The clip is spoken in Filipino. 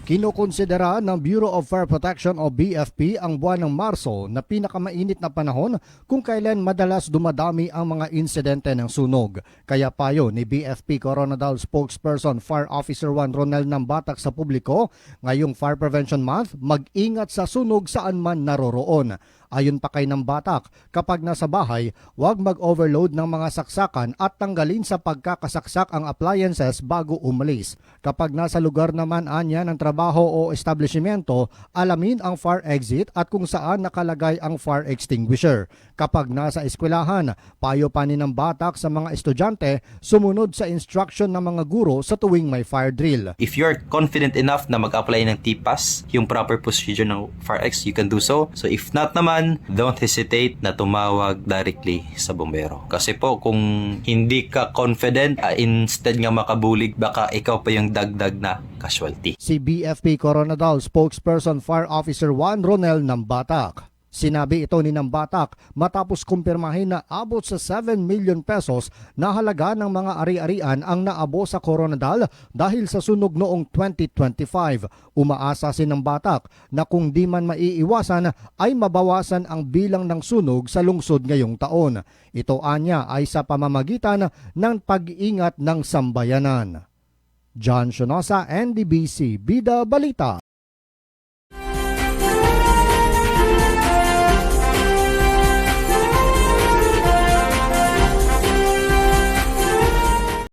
Kinokonsidera ng Bureau of Fire Protection o BFP ang buwan ng Marso na pinakamainit na panahon kung kailan madalas dumadami ang mga insidente ng sunog. Kaya payo ni BFP Coronadal spokesperson Fire Officer 1 Ronel Nambatak sa publiko, ngayong Fire Prevention Month, mag-ingat sa sunog saan man naroroon. Ayon pa kay Nambatak, kapag nasa bahay, huwag mag-overload ng mga saksakan at tanggalin sa pagkakasaksak ang appliances bago umalis. Kapag nasa lugar naman anya ng trabaho o establishmento, alamin ang fire exit at kung saan nakalagay ang fire extinguisher. Kapag nasa eskwelahan, payo pa ni Nambatak sa mga estudyante, sumunod sa instruction ng mga guro sa tuwing may fire drill. If you're confident enough na mag-apply ng TPAS, yung proper procedure ng fire exit, you can do so. So if not naman, don't hesitate na tumawag directly sa bombero. Kasi po, kung hindi ka confident, instead nga makabulig, baka ikaw pa yung dagdag na casualty. Si BFP Coronadal spokesperson Fire Officer 1 Ronel Nambatak. Sinabi ito ni Nambatak matapos kumpirmahin na abot sa 7 million pesos na halaga ng mga ari-arian ang naabo sa Coronadal dahil sa sunog noong 2025. Umaasa si Nambatak na kung di man maiiwasan ay mabawasan ang bilang ng sunog sa lungsod ngayong taon. Ito anya ay sa pamamagitan ng pag-iingat ng sambayanan. John Sionosa, NDBC, Bida Balita.